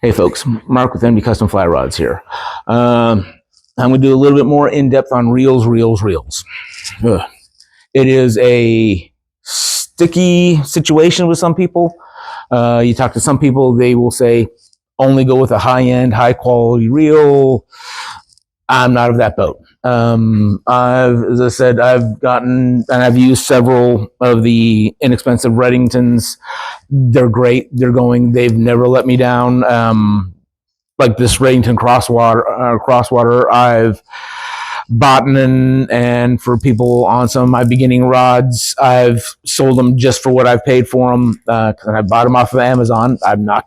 Hey folks, Mark with MD Custom Fly Rods here. I'm going to do a little bit more in-depth on reels. Ugh. It is a sticky situation with some people. You talk to some people, they will say, only go with a high-end, high-quality reel. I'm not of that boat. As I said, I've gotten and I've used several of the inexpensive Reddingtons. They're great. They've never let me down. Like this Reddington crosswater, I've bought and for people on some of my beginning rods, I've sold them just for what I've paid for them. I bought them off of Amazon. I'm not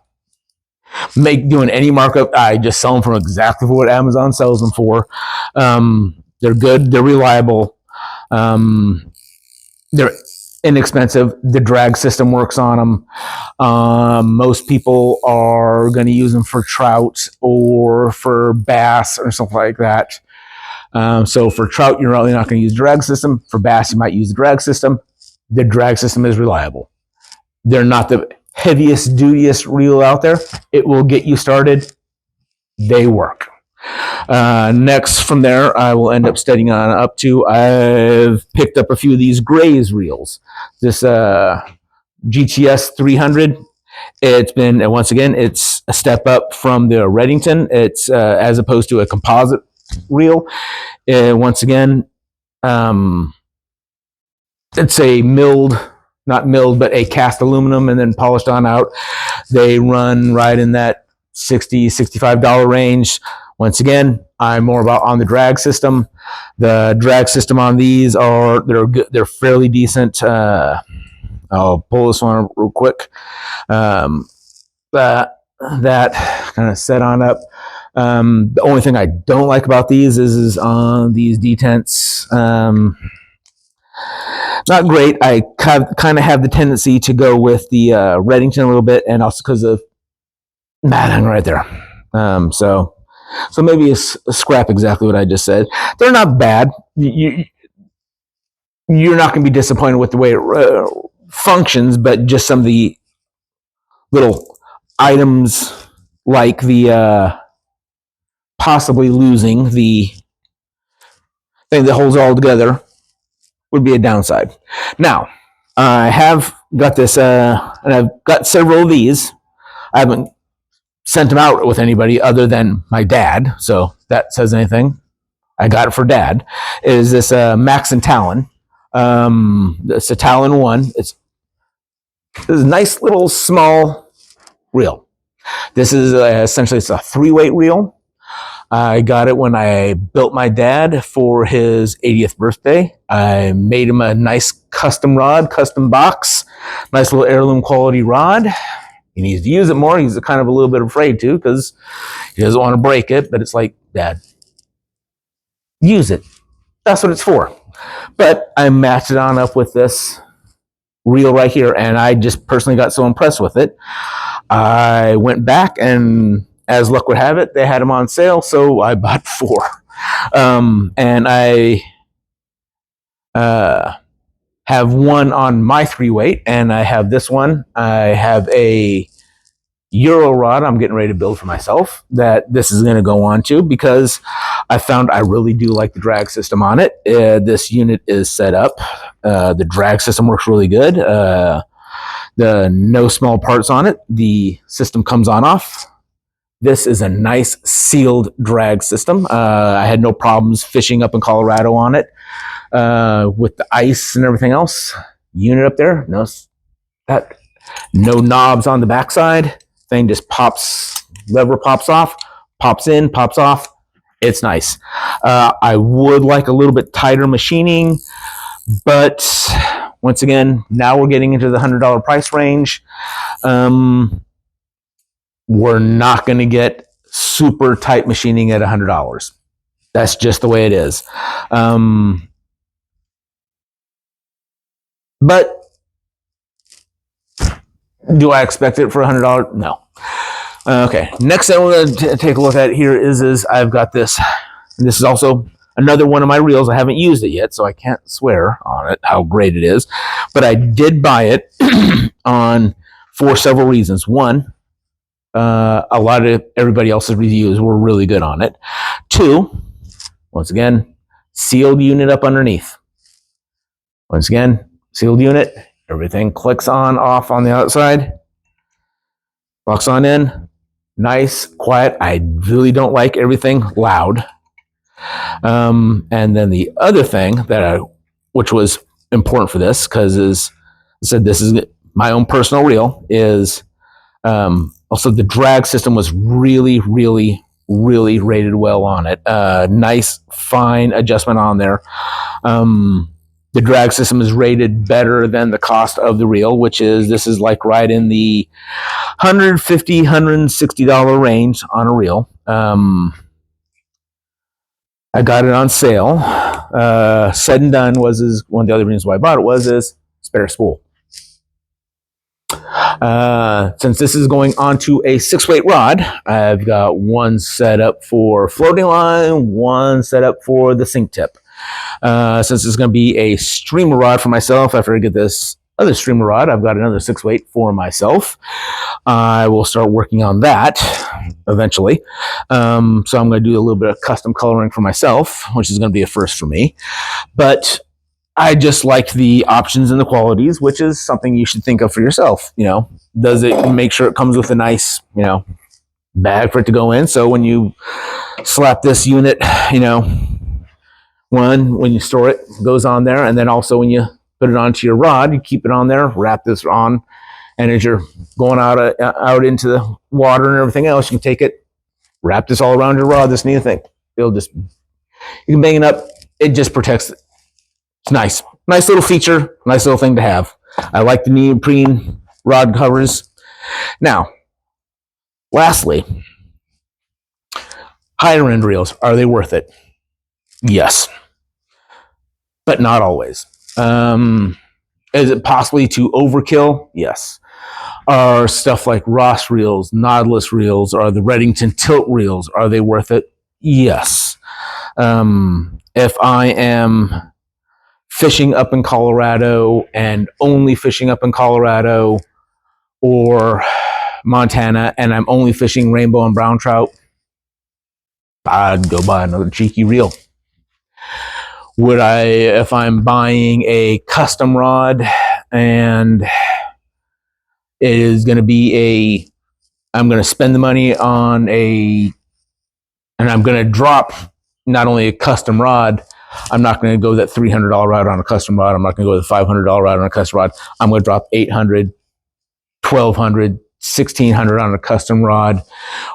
doing any markup. I just sell them for exactly what Amazon sells them for. They're good. They're reliable. They're inexpensive. The drag system works on them. Most people are going to use them for trout or for bass or something like that. So for trout, you're really not going to use the drag system. For bass, you might use the drag system. The drag system is reliable. They're not the heaviest, dutiest reel out there. It will get you started. They work. Next from there, I will end up steadying on up to, I've picked up a few of these Grays reels. This GTS 300. It's been, once again, it's a step up from the Reddington. It's as opposed to a composite reel. Once again, it's a not milled, but a cast aluminum and then polished on out. They run right in that $60, $65 range. Once again, I'm more about on the drag system. The drag system on these they're fairly decent. I'll pull this one real quick. That kind of set on up. The only thing I don't like about these is on these detents. Not great. I kind of have the tendency to go with the Reddington a little bit, and also because of that right there. So maybe scrap exactly what I just said. They're not bad. You're not going to be disappointed with the way it functions, but just some of the little items like the possibly losing the thing that holds it all together would be a downside. Now, I have got this, and I've got several of these. I haven't sent them out with anybody other than my dad, so that says anything. I got it for dad. Is this Max and Talon? It's a Talon 1. It's a nice little small reel. This is essentially it's a 3-weight reel. I got it when I built my dad for his 80th birthday. I made him a nice custom rod, custom box, nice little heirloom quality rod. He needs to use it more. He's kind of a little bit afraid to because he doesn't want to break it, but it's like, Dad, use it. That's what it's for. But I matched it on up with this reel right here, and I just personally got so impressed with it. I went back, and as luck would have it, they had them on sale, so I bought 4. And I have one on my 3-weight, and I have this one. I have a Euro rod I'm getting ready to build for myself that this is going to go on to because I found I really do like the drag system on it. This unit is set up. The drag system works really good. The no small parts on it. The system comes on off. This is a nice sealed drag system. I had no problems fishing up in Colorado on it with the ice and everything else. Unit up there, no knobs on the backside. Thing just pops, lever pops off, pops in, pops off. It's nice. I would like a little bit tighter machining, but once again, now we're getting into the $100 price range. We're not going to get super tight machining at $100. That's just the way it is. But do I expect it for $100? No. Okay. Next thing we're going to take a look at here is I've got this. And this is also another one of my reels. I haven't used it yet, so I can't swear on it how great it is. But I did buy it for several reasons. One, A lot of everybody else's reviews were really good on it. 2, once again, sealed unit up underneath. Once again, sealed unit, everything clicks on, off on the outside, locks on in, nice, quiet. I really don't like everything loud. And then the other thing which was important for this, because as I said, this is my own personal reel, is also the drag system was really, really, really rated well on it. Nice, fine adjustment on there. The drag system is rated better than the cost of the reel, this is like right in the $150, $160 range on a reel. I got it on sale. Said and done is one of the other reasons why I bought it is spare spool. Since this is going onto a 6-weight rod, I've got one set up for floating line, one set up for the sink tip. Since it's going to be a streamer rod for myself, after I get this other streamer rod, I've got another 6-weight for myself. I will start working on that eventually. So I'm going to do a little bit of custom coloring for myself, which is going to be a first for me. But I just like the options and the qualities, which is something you should think of for yourself. Does it make sure it comes with a nice, bag for it to go in? So when you slap this unit, when you store it, it goes on there. And then also when you put it onto your rod, you keep it on there, wrap this on. And as you're going out into the water and everything else, you can take it, wrap this all around your rod, this neat thing. You can bang it up. It just protects it. It's nice. Nice little feature, nice little thing to have. I like the neoprene rod covers. Now, lastly, higher end reels, are they worth it? Yes, but not always. Is it possibly to overkill? Yes. Are stuff like Ross reels, Nautilus reels, or the Redington tilt reels, are they worth it? Yes. If I am fishing up in Colorado and only fishing up in Colorado or Montana and I'm only fishing rainbow and brown trout, I'd go buy another cheeky reel. Would I, if I'm buying a custom rod and it is going to be I'm going to spend the money on and I'm going to drop not only a custom rod, I'm not going to go that $300 rod on a custom rod. I'm not going to go the $500 rod on a custom rod. I'm going to drop $800, $1,200, $1,600 on a custom rod,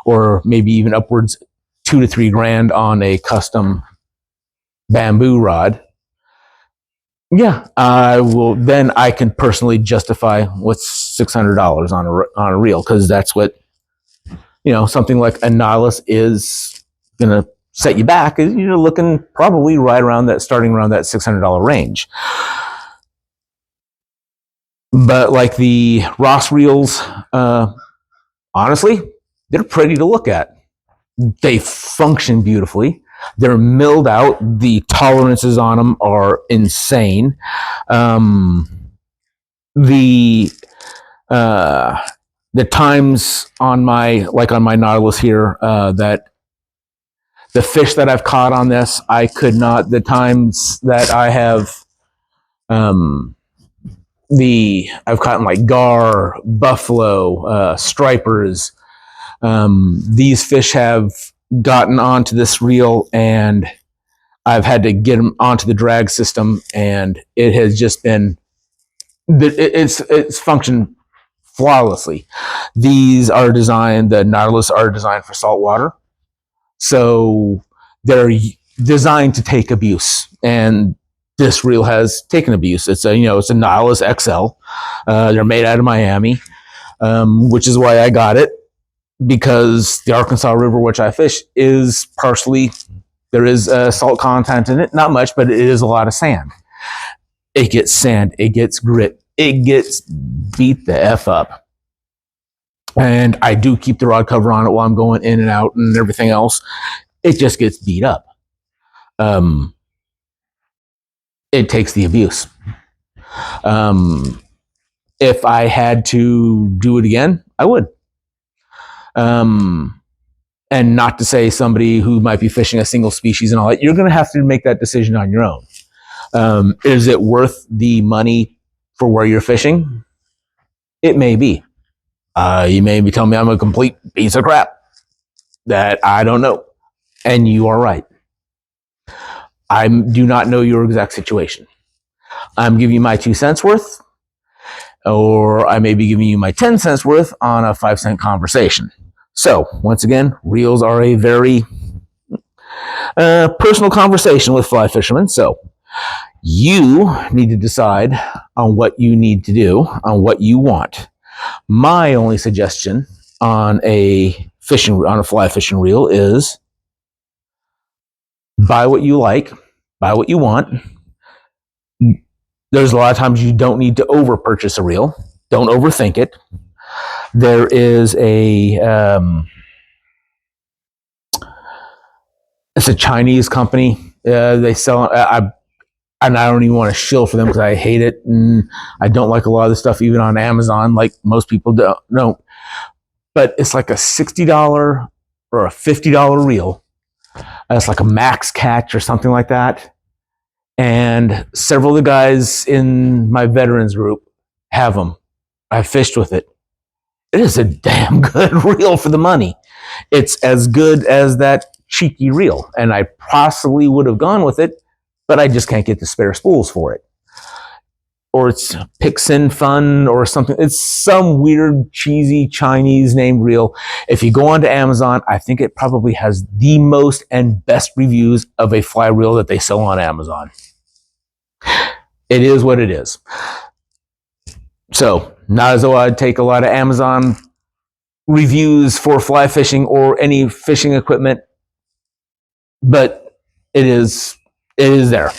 or maybe even upwards $2,000 to $3,000 on a custom bamboo rod. Yeah, I will. Then I can personally justify what's $600 on a reel, because that's what something like a Nautilus is going to set you back. You're looking probably right around that, starting around that $600 range. But like the Ross reels, honestly, they're pretty to look at. They function beautifully. They're milled out. The tolerances on them are insane. The times on my Nautilus here, that the fish that I've caught on this, I could not. The times that I have, I've caught like gar, buffalo, stripers. These fish have gotten onto this reel, and I've had to get them onto the drag system, and it has just been, it's functioned flawlessly. The Nautilus are designed for salt water. So they're designed to take abuse, and this reel has taken abuse. It's a Nautilus XL. They're made out of Miami, which is why I got it, because the Arkansas River, which I fish, is partially, there is salt content in it. Not much, but it is a lot of sand. It gets sand. It gets grit. It gets beat the F up. And I do keep the rod cover on it while I'm going in and out and everything else. It just gets beat up. It takes the abuse. If I had to do it again, I would. And not to say somebody who might be fishing a single species and all that, you're going to have to make that decision on your own. Is it worth the money for where you're fishing? It may be. You may be telling me I'm a complete piece of crap, that I don't know. And you are right. I do not know your exact situation. I'm giving you my 2 cents worth, or I may be giving you my 10 cents worth on a 5-cent conversation. So, once again, reels are a very personal conversation with fly fishermen. So, you need to decide on what you need to do, on what you want. My only suggestion on a fly fishing reel is buy what you like, buy what you want. There's a lot of times you don't need to over purchase a reel. Don't overthink it. There is it's a Chinese company. They sell, and I don't even want to shill for them because I hate it. And I don't like a lot of the stuff even on Amazon, like most people don't know. But it's like a $60 or a $50 reel. It's like a max catch or something like that. And several of the guys in my veterans group have them. I've fished with it. It is a damn good reel for the money. It's as good as that cheeky reel. And I possibly would have gone with it, but I just can't get the spare spools for it. Or it's Pixin Fun or something. It's some weird, cheesy Chinese named reel. If you go onto Amazon, I think it probably has the most and best reviews of a fly reel that they sell on Amazon. It is what it is. So, not as though I'd take a lot of Amazon reviews for fly fishing or any fishing equipment, but it is there.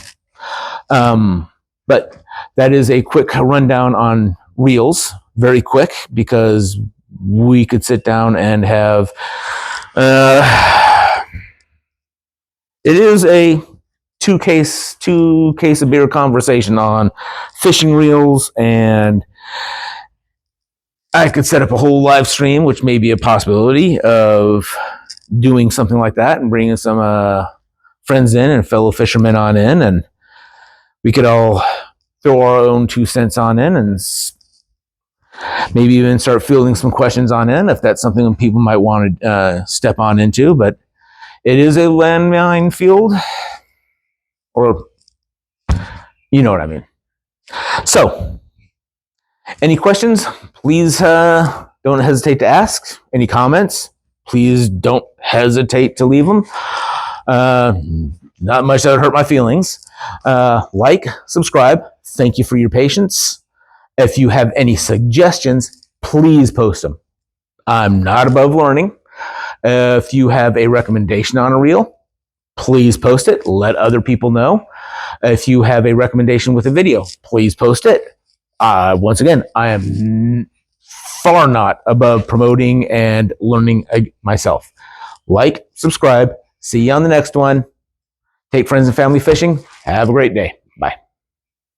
But that is a quick rundown on reels, very quick, because we could sit down and have it is a two case of beer conversation on fishing reels, and I could set up a whole live stream, which may be a possibility of doing something like that and bringing some friends in and fellow fishermen on in, and we could all throw our own 2 cents on in and maybe even start fielding some questions on in if that's something people might want to step on into. But it is a landmine field, or you know what I mean. So, any questions, please don't hesitate to ask. Any comments, please don't hesitate to leave them. Not much that would hurt my feelings. Like, subscribe. Thank you for your patience. If you have any suggestions, please post them. I'm not above learning. If you have a recommendation on a reel, please post it. Let other people know. If you have a recommendation with a video, please post it. Once again, I am far not above promoting and learning myself. Like, subscribe. See you on the next one. Take friends and family fishing. Have a great day. Bye.